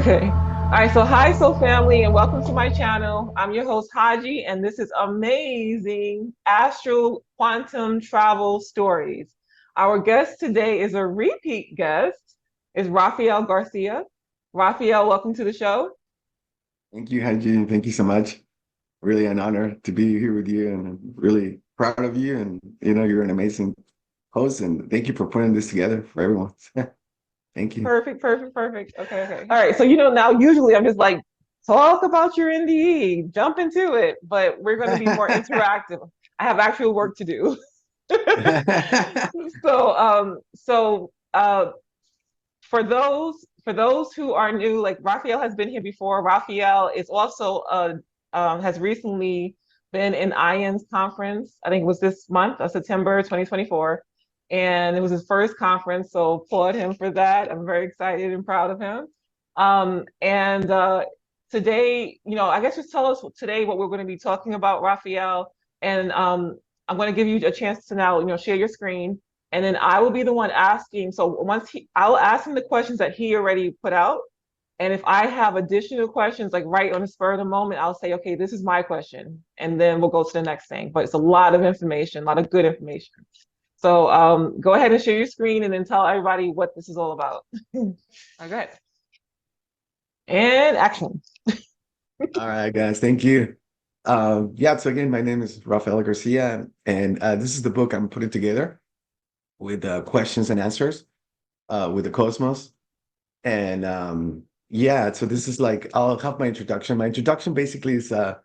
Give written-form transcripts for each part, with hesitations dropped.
Okay. All right. So, hi, Soul family, and welcome to my channel. I'm your host, Haji, and this is amazing astral quantum travel stories. Our guest today is a repeat guest, is Rafael Garcia. Rafael, welcome to the show. Thank you, Haji. Thank you so much. Really an honor to be here with you, and I'm really proud of you. And you're an amazing host, and thank you for putting this together for everyone. Thank you. Perfect, perfect, perfect. Okay, okay. All right. So, now usually I'm just like, talk about your NDE, jump into it, but we're going to be more interactive. I have actual work to do. So for those who are new, like Raphael has been here before. Raphael is also has recently been in IAN's conference. I think it was this month of September 2024, and it was his first conference. So applaud him for that. I'm very excited and proud of him. And today, I guess just tell us today what we're going to be talking about, Raphael, and I'm going to give you a chance to now, share your screen, and then I will be the one asking. So I'll ask him the questions that he already put out, and if I have additional questions, like right on the spur of the moment, I'll say, okay, this is my question, and then we'll go to the next thing. But it's a lot of information, a lot of good information. So go ahead and share your screen, and then tell everybody what this is all about. Okay, and action. All right, guys. Thank you. Yeah. So again, my name is Rafael Garcia, and this is the book I'm putting together with questions and answers with the Cosmos. And yeah, so this is like I'll have my introduction. My introduction basically is I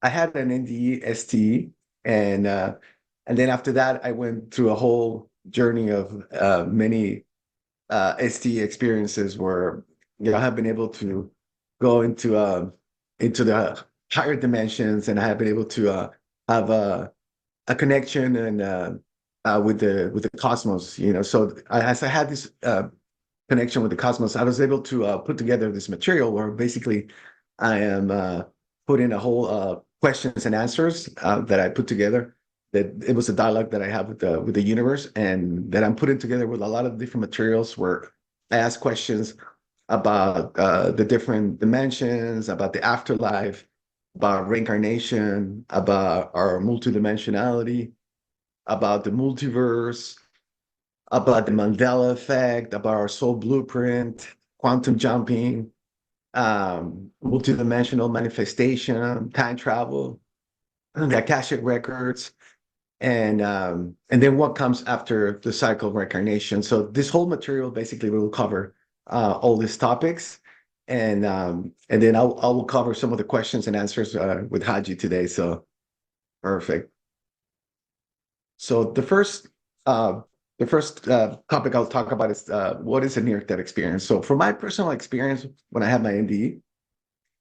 had an NDE STE, and then after that I went through a whole journey of many STE experiences where I have been able to go into the higher dimensions, and I have been able to have a connection and with the cosmos. So as I had this connection with the cosmos, I was able to put together this material where basically I am putting a whole questions and answers that I put together. That it was a dialogue that I have with the universe, and that I'm putting together with a lot of different materials where I ask questions about the different dimensions, about the afterlife, about reincarnation, about our multidimensionality, about the multiverse, about the Mandela effect, about our soul blueprint, quantum jumping, multidimensional manifestation, time travel, the Akashic records, and then what comes after the cycle of reincarnation. So this whole material basically will cover all these topics, and then I will cover some of the questions and answers with Haji today. So perfect. So the first topic I'll talk about is what is a near-death experience. So from my personal experience, when I had my NDE,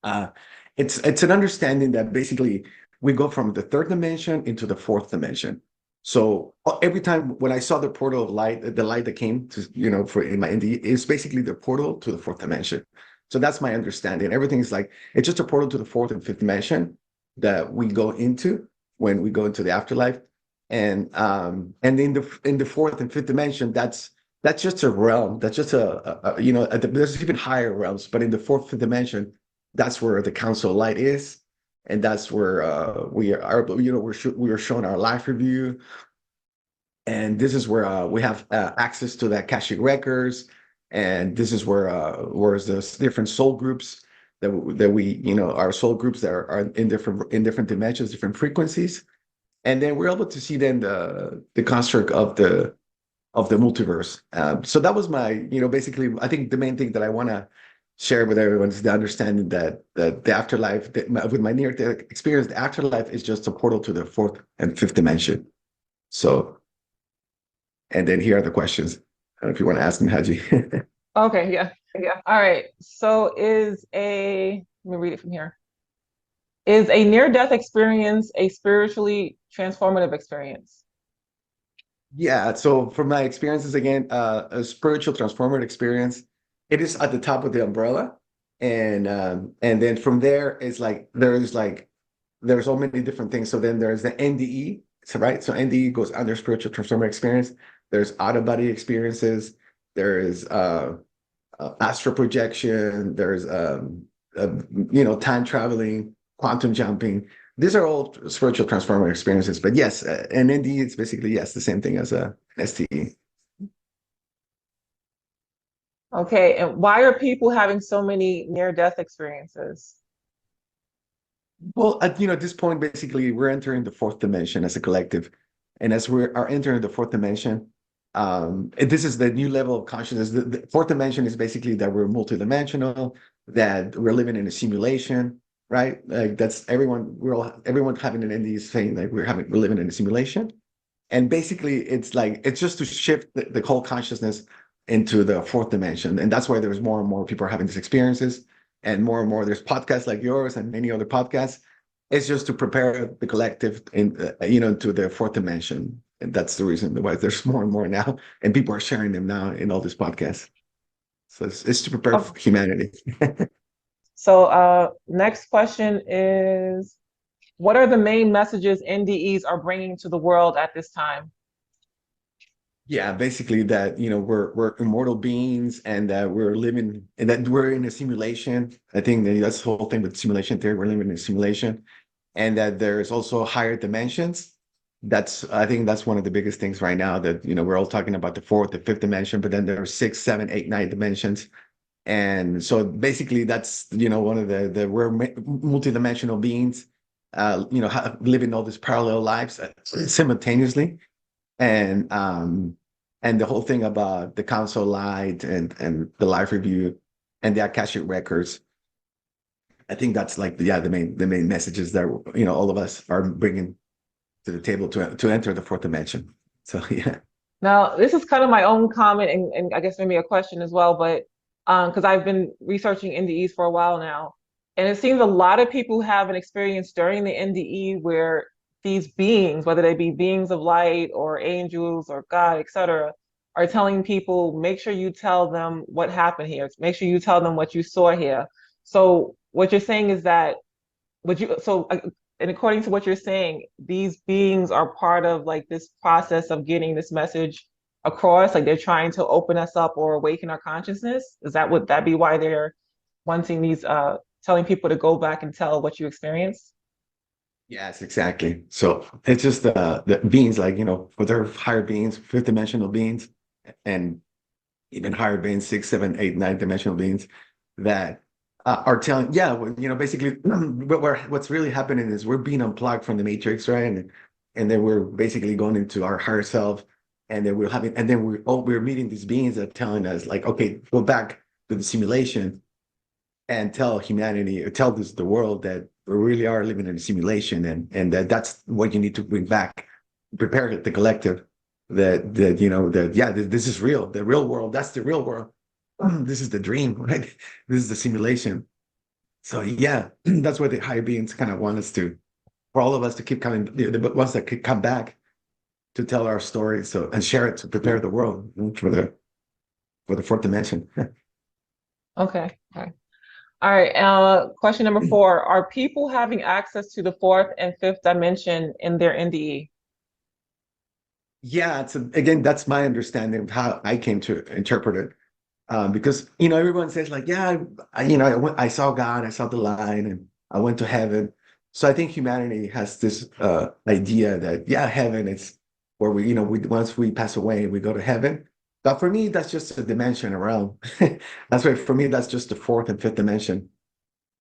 uh, it's an understanding that basically we go from the third dimension into the fourth dimension. So every time when I saw the portal of light, the light that came to for in my NDE is basically the portal to the fourth dimension. So that's my understanding. Everything is like it's just a portal to the fourth and fifth dimension that we go into when we go into the afterlife. And in the fourth and fifth dimension, that's just a realm. That's just there's even higher realms, but in the fourth fifth dimension, that's where the council of light is, and that's where we are. We are shown our life review, and this is where we have access to the Akashic records, and this is where there's different soul groups that we our soul groups that are in different dimensions, different frequencies, and then we're able to see then the construct of the multiverse. So that was my, basically, I think the main thing that I want to share with everyone is the understanding that the afterlife, with my near-death experience, the afterlife is just a portal to the fourth and fifth dimension. So, and then here are the questions. I don't know if you want to ask them, Haji. Okay, yeah, yeah. All right. So let me read it from here. Is a near-death experience a spiritually transformative experience? Yeah, so from my experiences again, a spiritual transformative experience, it is at the top of the umbrella, and then from there it's like there's so many different things. So then there's the NDE, so right, so NDE goes under spiritual transformative experience. There's out of body experiences. There is astral projection. There's time traveling, quantum jumping. These are all spiritual transformative experiences. But yes, an NDE is basically yes the same thing as a STE. Okay, and why are people having so many near-death experiences? Well, at this point, basically, we're entering the fourth dimension as a collective, and as we are entering the fourth dimension, this is the new level of consciousness. The fourth dimension is basically that we're multidimensional, that we're living in a simulation, right? Like that's everyone. Everyone having an NDE is saying like we're living in a simulation, and basically, it's just to shift the whole consciousness into the fourth dimension, and that's why there's more and more people are having these experiences and more there's podcasts like yours and many other podcasts. It's just to prepare the collective to the fourth dimension, and that's the reason why there's more and more now, and people are sharing them now in all these podcasts. So it's to prepare Oh, for humanity. so next question is, what are the main messages NDEs are bringing to the world at this time? Yeah, basically that we're immortal beings and that we're living and that we're in a simulation. I think that's the whole thing with simulation theory. We're living in a simulation, and that there's also higher dimensions. I think that's one of the biggest things right now that we're all talking about the fourth, the fifth dimension, but then there are six, seven, eight, nine dimensions. And so basically that's one of the we're multidimensional beings, living all these parallel lives simultaneously. And the whole thing about the council light and the life review and the Akashic records, I think that's like the main messages that all of us are bringing to the table to enter the fourth dimension. So yeah. Now, this is kind of my own comment and I guess maybe a question as well, but because I've been researching NDEs for a while now, and it seems a lot of people have an experience during the NDE where these beings, whether they be beings of light or angels or God, etc., are telling people, make sure you tell them what happened here. Make sure you tell them what you saw here. So what you're saying is that would you so and according to what you're saying, these beings are part of like this process of getting this message across, like they're trying to open us up or awaken our consciousness. Would that be why they're wanting these telling people to go back and tell what you experienced? Yes, exactly. So it's just the beings, like, for their higher beings, fifth dimensional beings, and even higher beings, six, seven, eight, nine dimensional beings that are telling, yeah, well, basically, what's really happening is we're being unplugged from the matrix, right? And then we're basically going into our higher self, and then we're meeting these beings that are telling us, like, okay, go back to the simulation and tell humanity, or tell the world that we really are living in a simulation, and that's what you need to bring back, prepare the collective that yeah, this is real, the real world, that's the real world. This is the dream, right? This is the simulation. So yeah, that's what the higher beings kind of want us to, for all of us to keep coming, the ones that could come back to tell our story, so and share it to prepare the world for the fourth dimension. Okay. Okay. All right. Question number 4. Are people having access to the fourth and fifth dimension in their NDE? Yeah, again, that's my understanding of how I came to interpret it. Because everyone says like, yeah, I saw God, I saw the line, and I went to heaven. So I think humanity has this idea that yeah, heaven is where we once we pass away, we go to heaven. But for me, that's just a dimension, a realm. That's why for me, that's just the fourth and fifth dimension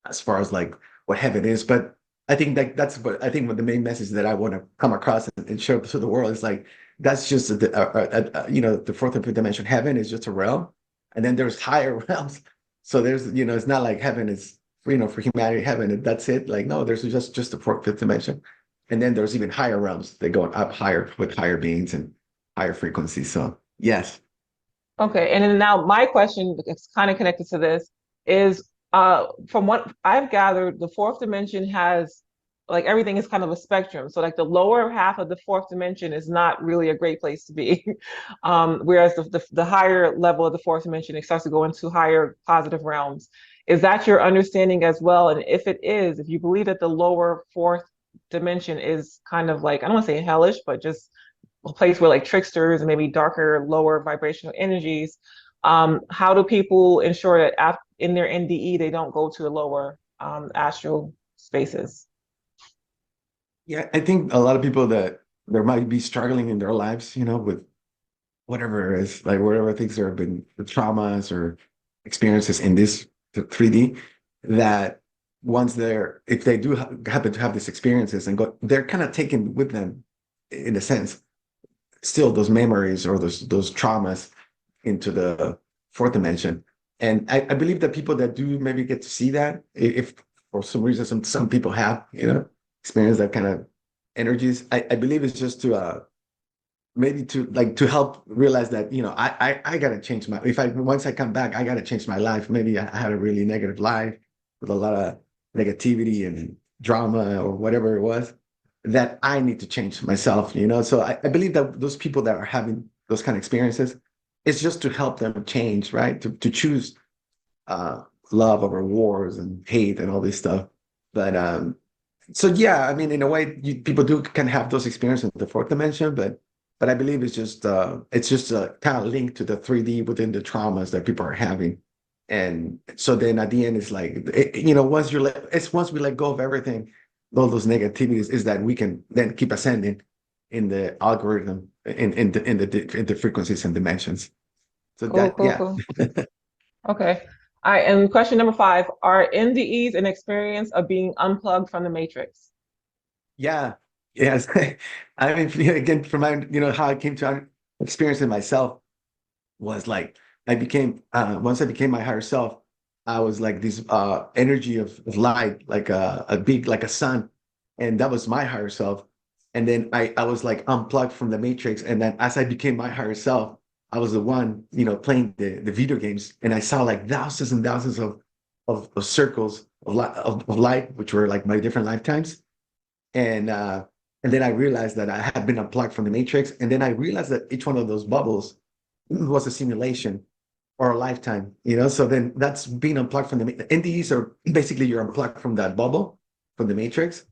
as far as like what heaven is. But I think what the main message that I want to come across and show to the world is like that's just the fourth and fifth dimension. Heaven is just a realm, and then there's higher realms. So there's it's not like heaven is for humanity, heaven and that's it. Like no, there's just the fourth, fifth dimension, and then there's even higher realms that go up higher with higher beings and higher frequencies. So yes. Okay, and then now my question is kind of connected to this is from what I've gathered, the fourth dimension has like everything is kind of a spectrum. So like the lower half of the fourth dimension is not really a great place to be. Whereas the higher level of the fourth dimension, it starts to go into higher positive realms. Is that your understanding as well? And if it is, if you believe that the lower fourth dimension is kind of like, I don't want to say hellish, but just a place where like tricksters and maybe darker, lower vibrational energies How do people ensure that in their NDE they don't go to the lower astral spaces? Yeah, I think a lot of people that there might be struggling in their lives, with whatever it is, like whatever things there have been the traumas or experiences in this 3D, that once if they do happen to have these experiences and go, they're kind of taken with them in a sense, still those memories or those traumas into the fourth dimension. And I believe that people that do maybe get to see that, if for some reason some people have, experience that kind of energies, I believe it's just to maybe to help realize that, I gotta change once I come back, I gotta change my life. Maybe I had a really negative life with a lot of negativity and drama or whatever it was, that I need to change myself, so I believe that those people that are having those kind of experiences, it's just to help them change, right, to choose love over wars and hate and all this stuff. But so yeah, I mean, in a way, people can have those experiences in the fourth dimension, but I believe it's just a kind of linked to the 3D within the traumas that people are having. And so then at the end, it's like, once we let go of everything, all those negativities, is that we can then keep ascending in the algorithm, in the frequencies and dimensions. So Cool, that, cool, yeah. cool. Okay. All right. And question number 5, are NDEs an experience of being unplugged from the matrix? Yeah. Yes. I mean, again, from my, how I came to experience it myself was like, once I became my higher self, I was like this energy of light, like a big, like a sun. And that was my higher self. And then I was like unplugged from the matrix. And then as I became my higher self, I was the one, playing the video games. And I saw like thousands and thousands of circles of light, which were like my different lifetimes. And and then I realized that I had been unplugged from the matrix. And then I realized that each one of those bubbles was a simulation or a lifetime, So then that's being unplugged from the NDEs are basically you're unplugged from that bubble, from the matrix,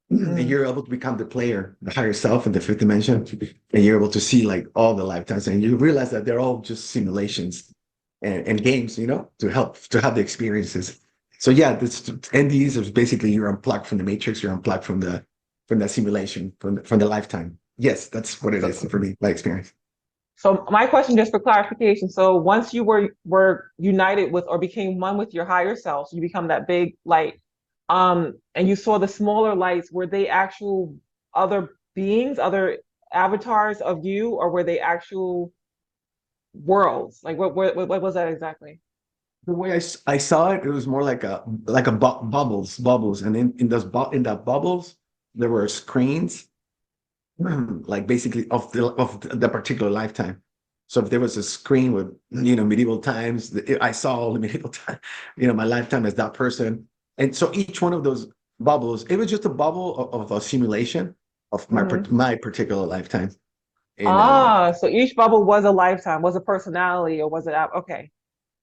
and Mm. you're able to become the player, the higher self in the fifth dimension, and you're able to see like all the lifetimes, and you realize that they're all just simulations and games, to help to have the experiences. So yeah, this NDEs is basically you're unplugged from the matrix, you're unplugged from the simulation, from the lifetime. Yes, that's what it So, is for me, my experience. so my question, just for clarification. So once you were united with or became one with your higher self, so you become that big light, and you saw the smaller lights, were they actual other beings, other avatars of you, or were they actual worlds? Like what was that exactly? The way I saw it, it was more like a bubbles, and in that bubbles there were screens, like basically of the particular lifetime. So if there was a screen with medieval times, I saw all the medieval time, my lifetime as that person, and so each one of those bubbles, it was just a bubble of a simulation of Hmm. my particular lifetime. And Ah, so each bubble was a lifetime, was a personality, or was it okay?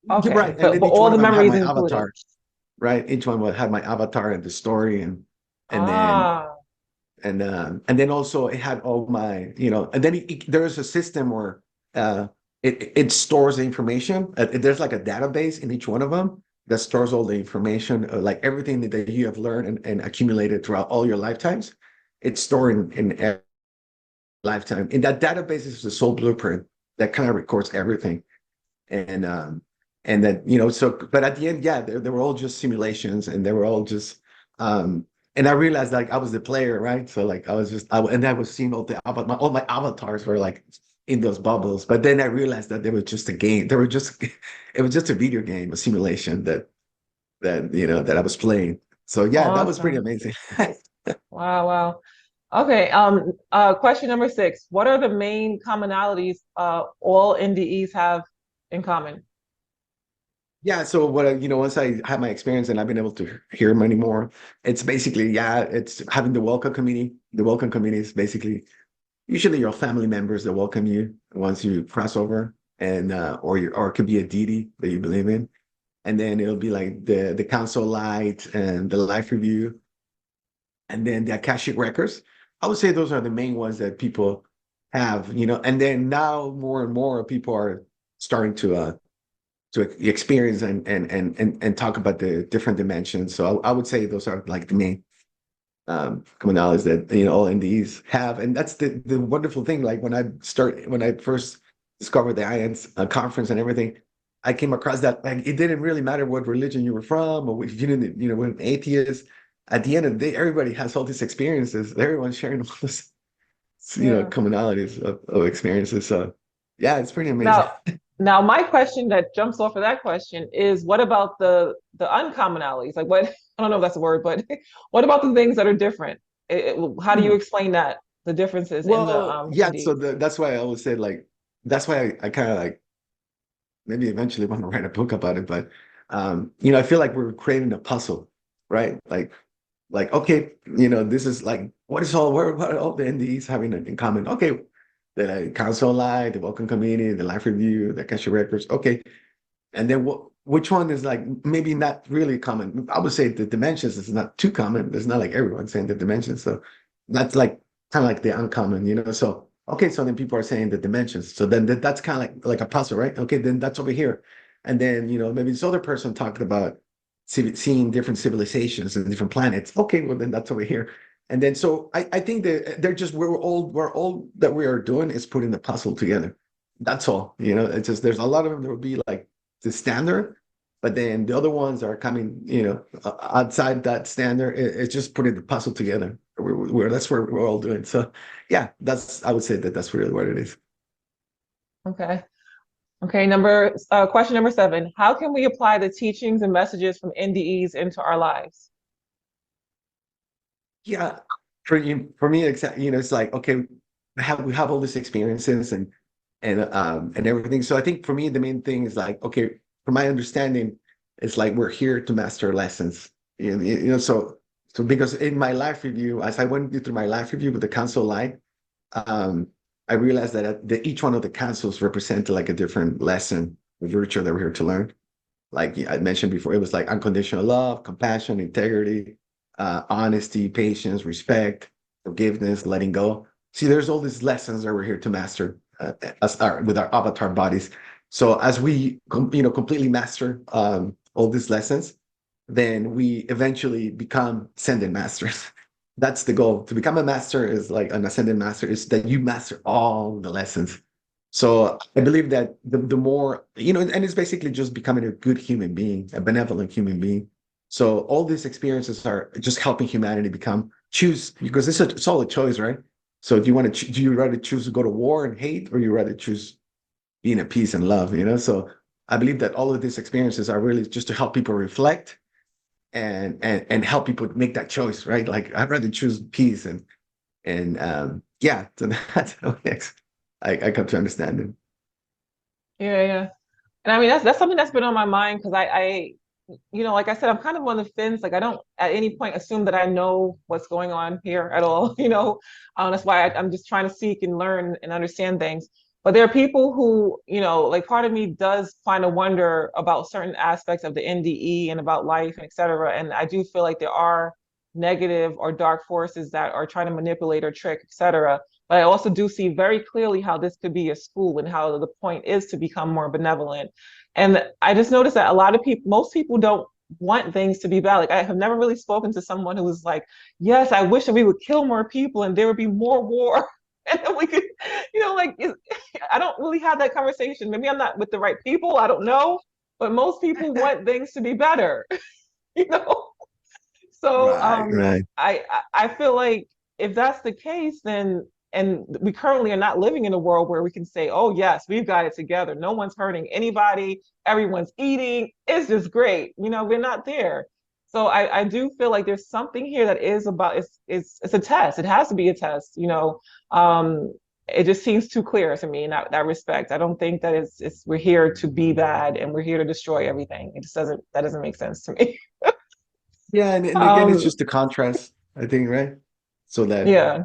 you're Okay, right, and but then but each all one the of them had memories my included. avatar, right? Each one would have my avatar and the story, and then Ah. and then also it had all my, and then there's a system where it stores the information. There's like a database in each one of them that stores all the information, like everything that you have learned and accumulated throughout all your lifetimes. It's stored in every lifetime. In that database is the soul blueprint that kind of records everything. And then so but at the end, yeah, they were all just simulations, and they were all just and I realized like I was the player, right? So like I was seeing all my avatars were like in those bubbles, but then I realized that they were just a game. They were just it was just a video game, a simulation that I was playing. So yeah, that was pretty Awesome. amazing. Wow, wow. Okay, question number 6. What are the main commonalities all NDEs have in common? Yeah, so once I had my experience and I've been able to hear many more, it's basically, yeah, it's having the welcome committee. The welcome committee is basically usually your family members that welcome you once you cross over, and or it could be a deity that you believe in, and then it'll be like the council light and the life review, and then the akashic records. I would say those are the main ones that people have, and then now more and more people are starting to to experience and talk about the different dimensions. So I would say those are like the main commonalities that all NDEs have, and that's the wonderful thing. Like when I first discovered the IANS conference and everything, I came across that like it didn't really matter what religion you were from or if you didn't, were an atheist. At the end of the day, everybody has all these experiences. Everyone's sharing all this, Yeah. commonalities of experiences. So yeah, it's pretty amazing. Now, now my question that jumps off of that question is, what about the uncommonalities? Like, what, I don't know if that's a word, but what about the things that are different? How do you explain that, the differences in the Well, yeah, so NDs? that's why I always said like that's why I kind of like maybe eventually want to write a book about it, but I feel like we're creating a puzzle, right? Like okay, this is like what are all the NDEs having in common? Okay, the council live, the welcome committee, the life review, the cashier records, okay, and then which one is like maybe not really common? I would say the dimensions is not too common. It's not like everyone's saying the dimensions. So that's like kind of like the uncommon, So okay, so then people are saying the dimensions. So then that's kind of like a puzzle, right? Okay, then that's over here. And then maybe this other person talked about seeing different civilizations and different planets. Okay, well then that's over here. And then so I think that they're just we're all that we are doing is putting the puzzle together. That's all. It's just there's a lot of them that will be like the standard, but then the other ones are coming, outside that standard. It's just putting the puzzle together. That's what we're all doing. So, yeah, I would say that that's really what it is. Okay. Okay, question number 7. How can we apply the teachings and messages from NDEs into our lives? Yeah, for me, exactly. It's like okay, we have all these experiences and everything. So I think for me, the main thing is like okay, from my understanding, it's like we're here to master lessons. So because in my life review, as I went through my life review with the council line, um, I realized that each one of the councils represented like a different lesson, the virtue that we're here to learn. Like I mentioned before, it was like unconditional love, compassion, integrity, honesty, patience, respect, forgiveness, letting go. See, there's all these lessons that we're here to master with our avatar bodies. So as we, completely master all these lessons, then we eventually become ascended masters. That's the goal. To become a master is like an ascended master is that you master all the lessons. So I believe that the more, and it's basically just becoming a good human being, a benevolent human being. So all these experiences are just helping humanity choose, because it's all a choice, right? So do you rather choose to go to war and hate, or you rather choose being at peace and love, So I believe that all of these experiences are really just to help people reflect and help people make that choice, right? Like I'd rather choose peace and yeah, so that's how I come to understand it. Yeah, yeah. And I mean, that's something that's been on my mind because like I said, I'm kind of on the fence. Like I don't at any point assume that I know what's going on here at all. That's why I'm just trying to seek and learn and understand things. But there are people who, like part of me does find a wonder about certain aspects of the NDE and about life and et cetera. And I do feel like there are negative or dark forces that are trying to manipulate or trick, et cetera. But I also do see very clearly how this could be a school and how the point is to become more benevolent. And I just noticed that a lot of people, most people don't want things to be bad. Like I have never really spoken to someone who was like, yes, I wish that we would kill more people and there would be more war. And then we could, I don't really have that conversation. Maybe I'm not with the right people. I don't know. But most people want things to be better, you know? So Right, right. I feel like if that's the case, then and we currently are not living in a world where we can say, oh yes, we've got it together. No one's hurting anybody, everyone's eating, it's just great. We're not there. So I do feel like there's something here that is about it's a test. It has to be a test. It just seems too clear to me in that respect. I don't think that it's we're here to be bad and we're here to destroy everything. It just doesn't make sense to me. Yeah, and again, it's Um, just the contrast, I think, right? So that, yeah.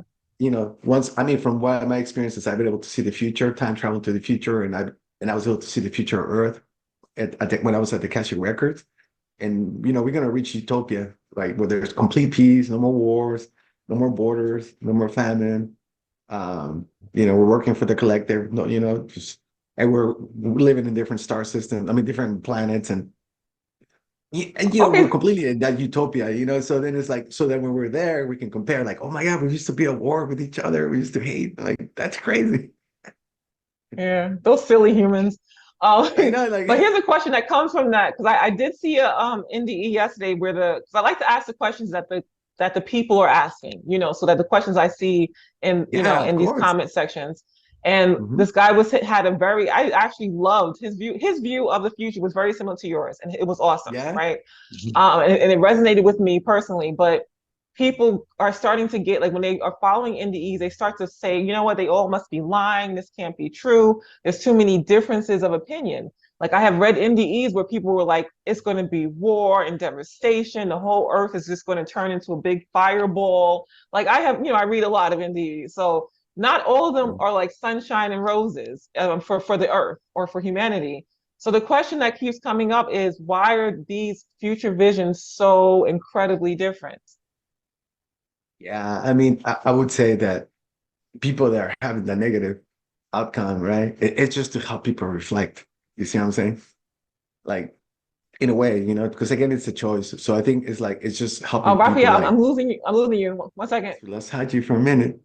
once, I mean, from what my experiences, I've been able to see the future, time travel to the future, and I was able to see the future of Earth when I was at the Akashic Records. And we're gonna reach utopia, right? Where there's complete peace, no more wars, no more borders, no more famine. We're working for the collective, no, just and we're living in different star systems, I mean, different planets, and we're Okay. completely in that utopia, so then it's like, so that when we're there, we can compare, like, oh my God, we used to be at war with each other. We used to hate, like, that's crazy. Yeah, those silly humans. I know, like, But here's a question that comes from that because I did see a NDE yesterday where because I like to ask the questions that the people are asking, so that the questions I see in yeah, of in these course. comment sections. And Hmm. this guy had a very I actually loved his view. His view of the future was very similar to yours, and it was awesome, Yeah. right? Mhm. And it resonated with me personally. But people are starting to get like when they are following NDEs, they start to say, you know what, they all must be lying. This can't be true. There's too many differences of opinion. Like I have read NDEs where people were like, it's going to be war and devastation. The whole earth is just going to turn into a big fireball. Like I read a lot of NDEs. So not all of them are like sunshine and roses for the earth or for humanity. So the question that keeps coming up is why are these future visions so incredibly different? Yeah, I mean, I would say that people that are having the negative outcome, right? It's just to help people reflect. You see what I'm saying? Like, in a way, because again, it's a choice. So I think it's like, it's just helping people, Raphael, like, I'm losing you. I'm losing you. One second. let's hide you for a minute.